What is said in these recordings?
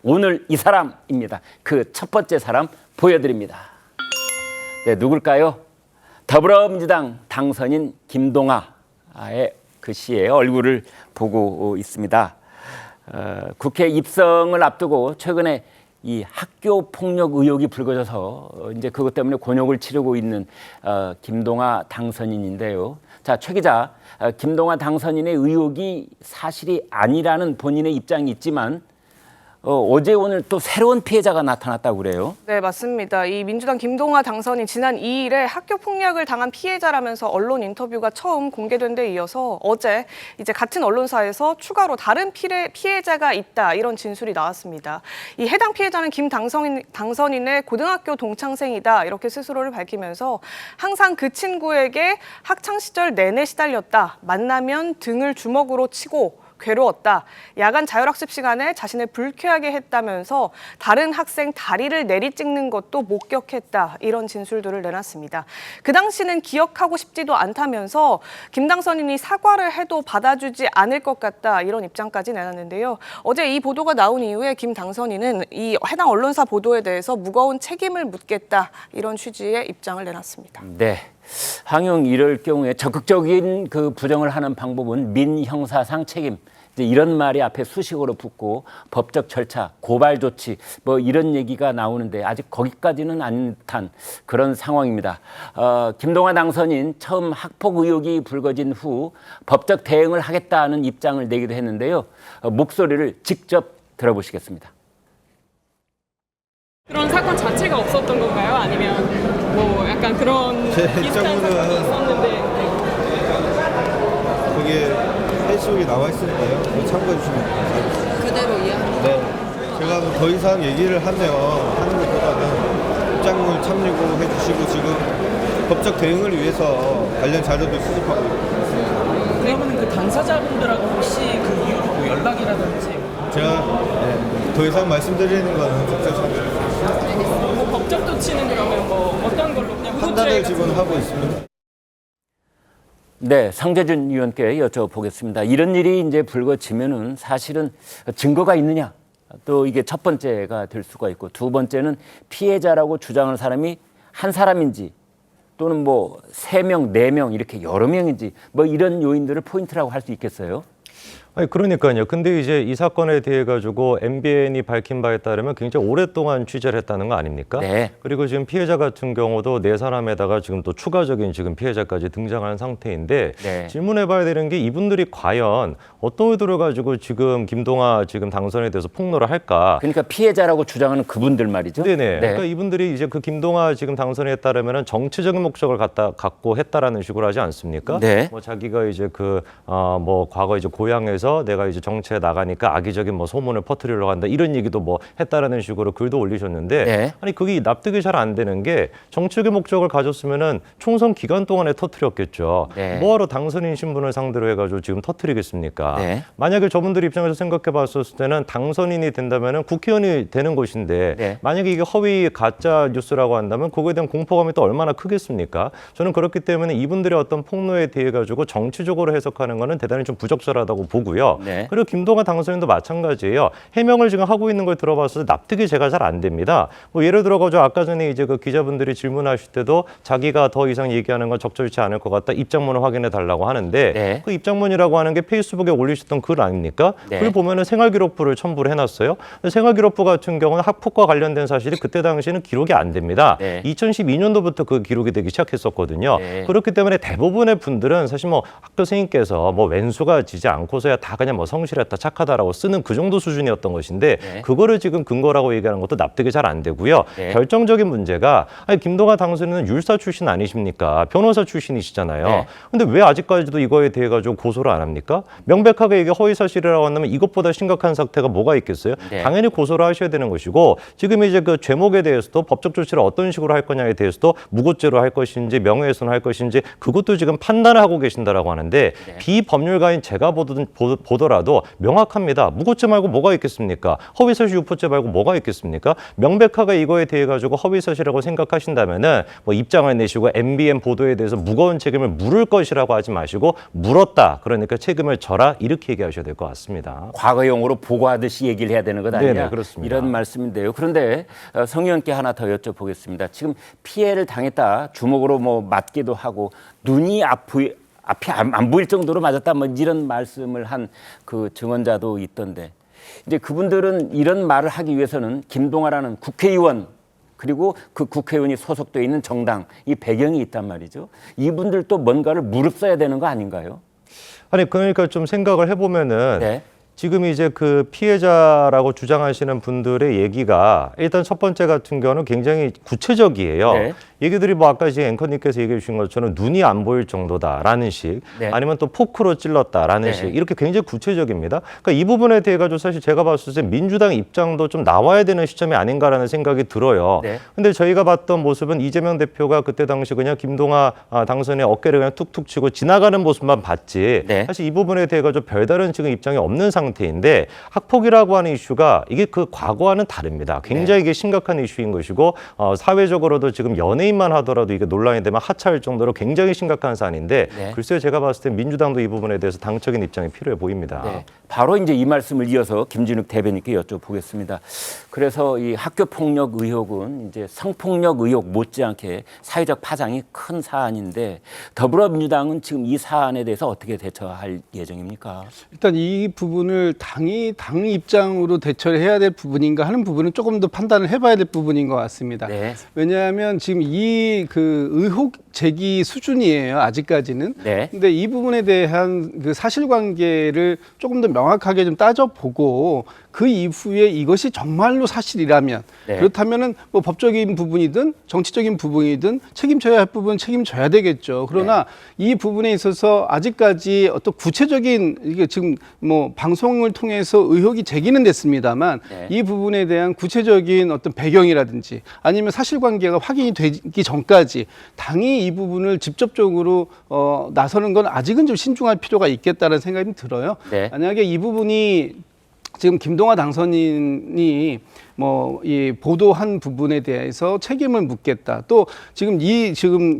오늘 이 사람입니다. 그 첫 번째 사람 보여드립니다. 네, 누굴까요? 더불어민주당 당선인 김동아의 그 씨의 얼굴을 보고 있습니다. 국회 입성을 앞두고 최근에 이 학교 폭력 의혹이 불거져서 이제 그것 때문에 곤욕을 치르고 있는 김동아 당선인인데요. 자, 최 기자, 김동아 당선인의 의혹이 사실이 아니라는 본인의 입장이 있지만 어제 오늘 또 새로운 피해자가 나타났다고 그래요? 네, 맞습니다. 이 민주당 김동아 당선인 지난 2일에 학교 폭력을 당한 피해자라면서 언론 인터뷰가 처음 공개된 데 이어서 어제 이제 같은 언론사에서 추가로 다른 피해자가 있다 이런 진술이 나왔습니다. 이 해당 피해자는 김 당선인의 고등학교 동창생이다 이렇게 스스로를 밝히면서 항상 그 친구에게 학창 시절 내내 시달렸다. 만나면 등을 주먹으로 치고 괴로웠다. 야간 자율학습 시간에 자신을 불쾌하게 했다면서 다른 학생 다리를 내리찍는 것도 목격했다. 이런 진술들을 내놨습니다. 그 당시는 기억하고 싶지도 않다면서 김 당선인이 사과를 해도 받아주지 않을 것 같다. 이런 입장까지 내놨는데요. 어제 이 보도가 나온 이후에 김 당선인은 이 해당 언론사 보도에 대해서 무거운 책임을 묻겠다. 이런 취지의 입장을 내놨습니다. 네. 황용 이럴 경우에 적극적인 그 부정을 하는 방법은 민형사상 책임 이제 이런 말이 앞에 수식어로 붙고 법적 절차, 고발 조치 뭐 이런 얘기가 나오는데 아직 거기까지는 안 듯한 그런 상황입니다. 김동아 당선인 처음 학폭 의혹이 불거진 후 법적 대응을 하겠다는 입장을 내기도 했는데요. 목소리를 직접 들어보시겠습니다. 그런 사건 자체가 없었던 건가요? 아니면 뭐 약간 그런 비슷한 사건이 있었는데 그게 페이스북에 나와 있으니까요. 참고해 주시면 감사하겠습니다. 그대로 이해합니다. 네. 제가 뭐더 이상 얘기를 하는 것보다는 입장을 참여해 주시고 지금 법적 대응을 위해서 관련 자료도 수집하고 있습니다. 그러면 그 당사자분들하고 혹시 그 이후로 뭐 연락이라든지 제가 더 이상 말씀드리는 건 적절치 뭐 법적 조치는 그러면 뭐 어떤 걸로 그냥 판단을 지금 하고 있습니다. 네, 상재준 의원께 여쭤보겠습니다. 이런 일이 이제 불거지면은 사실은 증거가 있느냐? 또 이게 첫 번째가 될 수가 있고 두 번째는 피해자라고 주장하는 사람이 한 사람인지 또는 뭐 3명, 4명 이렇게 여러 명인지 뭐 이런 요인들을 포인트라고 할 수 있겠어요? 아니 그러니까요. 근데 이제 이 사건에 대해 가지고 MBN이 밝힌 바에 따르면 굉장히 오랫동안 취재를 했다는 거 아닙니까? 네. 그리고 지금 피해자 같은 경우도 4사람에다가 지금 또 추가적인 지금 피해자까지 등장하는 상태인데 네. 질문해봐야 되는 게 이분들이 과연 어떤 의도를 가지고 지금 김동아 지금 당선에 대해서 폭로를 할까? 그러니까 피해자라고 주장하는 그분들 말이죠. 네네. 그러니까 이분들이 이제 그 김동아 지금 당선에 따르면은 정치적인 목적을 갖고 했다라는 식으로 하지 않습니까? 네. 뭐 자기가 이제 뭐 과거 이제 고향에서 내가 이제 정치에 나가니까 악의적인 뭐 소문을 퍼뜨리려고 한다 이런 얘기도 뭐 했다라는 식으로 글도 올리셨는데 네. 아니 그게 납득이 잘 안 되는 게 정치적인 목적을 가졌으면은 총선 기간 동안에 터뜨렸겠죠. 네. 뭐하러 당선인 신분을 상대로 해가지고 지금 터뜨리겠습니까? 네. 만약에 저분들 입장에서 생각해봤을 때는 당선인이 된다면은 국회의원이 되는 것인데 네. 만약에 이게 허위 가짜 뉴스라고 한다면 그거에 대한 공포감이 또 얼마나 크겠습니까? 저는 그렇기 때문에 이분들의 어떤 폭로에 대해 가지고 정치적으로 해석하는 거는 대단히 좀 부적절하다고 보고요. 네. 그리고 김동아 당선인도 마찬가지예요. 해명을 지금 하고 있는 걸 들어봤을 때 납득이 제가 잘 안 됩니다. 뭐 예를 들어가지고 아까 전에 이제 그 기자분들이 질문하실 때도 자기가 더 이상 얘기하는 건 적절치 않을 것 같다. 입장문을 확인해 달라고 하는데 네. 그 입장문이라고 하는 게 페이스북에 올리셨던 글 아닙니까? 네. 그걸 보면은 생활기록부를 첨부를 해놨어요. 생활기록부 같은 경우는 학폭과 관련된 사실이 그때 당시에는 기록이 안 됩니다. 네. 2012년도부터 그 기록이 되기 시작했었거든요. 네. 그렇기 때문에 대부분의 분들은 사실 뭐 학교 선생님께서 뭐 왼수가 지지 않고서야 다 그냥 뭐 성실했다 착하다라고 쓰는 그 정도 수준이었던 것인데 네. 그거를 지금 근거라고 얘기하는 것도 납득이 잘 안 되고요. 네. 결정적인 문제가 아니 김동아 당선인은 율사 출신 아니십니까? 변호사 출신이시잖아요. 네. 근데 왜 아직까지도 이거에 대해 가지고 고소를 안 합니까? 명백하게 이게 허위 사실이라고 한다면 이것보다 심각한 사태가 뭐가 있겠어요? 네. 당연히 고소를 하셔야 되는 것이고 지금 이제 그 죄목에 대해서도 법적 조치를 어떤 식으로 할 거냐에 대해서도 무고죄로 할 것인지 명예훼손 할 것인지 그것도 지금 판단을 하고 계신다라고 하는데 네. 비법률가인 제가 보던 보더라도 명확합니다. 무고죄 말고 뭐가 있겠습니까? 허위사실 유포죄 말고 뭐가 있겠습니까? 명백하게 이거에 대해 가지고 허위사실이라고 생각하신다면은 뭐 입장을 내시고 MBN 보도에 대해서 무거운 책임을 물을 것이라고 하지 마시고 물었다. 그러니까 책임을 져라. 이렇게 얘기하셔야 될 것 같습니다. 과거용으로 보고하듯이 얘기를 해야 되는 것 아니냐. 네네, 그렇습니다. 이런 말씀인데요. 그런데 성 의원께 하나 더 여쭤보겠습니다. 지금 피해를 당했다. 주먹으로 뭐 맞기도 하고 눈이 앞이 안 보일 정도로 맞았다. 뭐 이런 말씀을 한 그 증언자도 있던데 이제 그분들은 이런 말을 하기 위해서는 김동아라는 국회의원 그리고 그 국회의원이 소속되어 있는 정당 이 배경이 있단 말이죠. 이분들도 뭔가를 무릅써야 되는 거 아닌가요? 아니 그러니까 좀 생각을 해보면은 네. 지금 이제 그 피해자라고 주장하시는 분들의 얘기가 일단 첫 번째 같은 경우는 굉장히 구체적이에요. 네. 얘기들이 뭐 아까 지금 앵커님께서 얘기해 주신 것처럼 눈이 안 보일 정도다라는 식 네. 아니면 또 포크로 찔렀다라는 네. 식 이렇게 굉장히 구체적입니다. 그러니까 이 부분에 대해 가지고 사실 제가 봤을 때 민주당 입장도 좀 나와야 되는 시점이 아닌가라는 생각이 들어요. 네. 근데 저희가 봤던 모습은 이재명 대표가 그때 당시 그냥 김동아 당선의 어깨를 그냥 툭툭 치고 지나가는 모습만 봤지 네. 사실 이 부분에 대해 가지고 별다른 지금 입장이 없는 상태인데 학폭이라고 하는 이슈가 이게 그 과거와는 다릅니다. 굉장히 이게 심각한 이슈인 것이고 사회적으로도 지금 연예인만 하더라도 이게 논란이 되면 하차할 정도로 굉장히 심각한 사안인데 네. 글쎄요 제가 봤을 때 민주당도 이 부분에 대해서 당적인 입장이 필요해 보입니다. 네. 바로 이제 이 말씀을 이어서 김진욱 대변인께 여쭤보겠습니다. 그래서 이 학교 폭력 의혹은 이제 성폭력 의혹 못지않게 사회적 파장이 큰 사안인데 더불어민주당은 지금 이 사안에 대해서 어떻게 대처할 예정입니까? 일단 이 부분을 당 입장으로 대처를 해야 될 부분인가 하는 부분은 조금 더 판단을 해봐야 될 부분인 것 같습니다. 네. 왜냐하면 지금 이 그 의혹 제기 수준이에요. 아직까지는. 네. 근데 이 부분에 대한 그 사실관계를 조금 더 명확하게 좀 따져보고 그 이후에 이것이 정말로 사실이라면 네. 그렇다면은 뭐 법적인 부분이든 정치적인 부분이든 책임져야 할 부분은 책임져야 되겠죠. 그러나 이 부분에 있어서 아직까지 어떤 구체적인 이게 지금 뭐 방송을 통해서 의혹이 제기는 됐습니다만 네. 이 부분에 대한 구체적인 어떤 배경이라든지 아니면 사실관계가 확인이 되기 전까지 당이 이 부분을 직접적으로 나서는 건 아직은 좀 신중할 필요가 있겠다는 생각이 들어요. 네. 만약에 이 부분이 지금 김동아 당선인이 뭐 이 보도한 부분에 대해서 책임을 묻겠다. 또 지금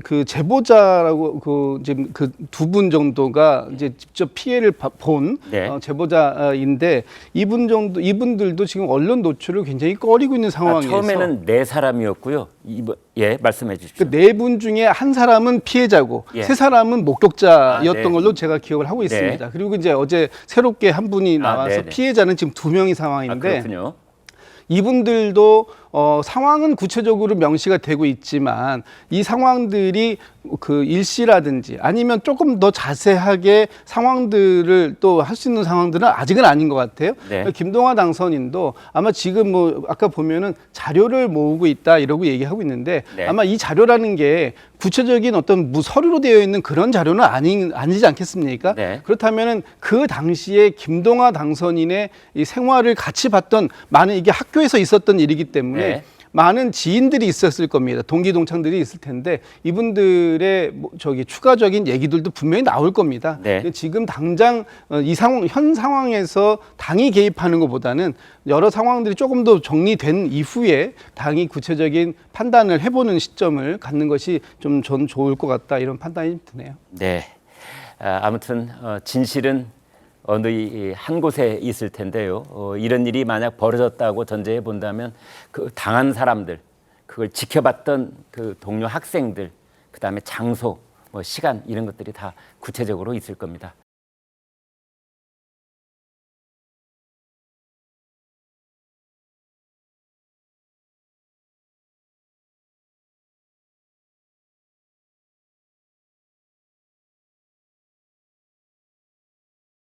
그 제보자라고 그 지금 그 두 분 정도가 이제 직접 피해를 본 네. 제보자인데 이분들도 지금 언론 노출을 굉장히 꺼리고 있는 상황에서 처음에는 네 사람이었고요. 말씀해 주십시오. 그 네 분 중에 한 사람은 피해자고 예. 세 사람은 목격자였던 네. 걸로 제가 기억을 하고 있습니다. 그리고 이제 어제 새롭게 한 분이 나와서 네네. 피해자는 지금 2명의 상황인데 그렇군요. 이분들도 상황은 구체적으로 명시가 되고 있지만 이 상황들이 그 일시라든지 아니면 조금 더 자세하게 상황들을 또 할 수 있는 상황들은 아직은 아닌 것 같아요. 네. 김동아 당선인도 아마 지금 뭐 아까 보면은 자료를 모으고 있다 이러고 얘기하고 있는데 네. 아마 이 자료라는 게 구체적인 어떤 서류로 되어 있는 그런 자료는 아니지 않겠습니까? 네. 그렇다면은 그 당시에 김동아 당선인의 이 생활을 같이 봤던 많은 이게 학교에서 있었던 일이기 때문에 네. 많은 지인들이 있었을 겁니다. 동기 동창들이 있을 텐데 이분들의 추가적인 얘기들도 분명히 나올 겁니다. 네. 근데 지금 당장 이 상황 현 상황에서 당이 개입하는 것보다는 여러 상황들이 조금 더 정리된 이후에 당이 구체적인 판단을 해보는 시점을 갖는 것이 좀 전 좋을 것 같다 이런 판단이 드네요. 네. 아무튼 진실은 어느 한 곳에 있을 텐데요. 이런 일이 만약 벌어졌다고 전제해 본다면 그 당한 사람들, 그걸 지켜봤던 그 동료 학생들, 그다음에 장소, 뭐 시간 이런 것들이 다 구체적으로 있을 겁니다.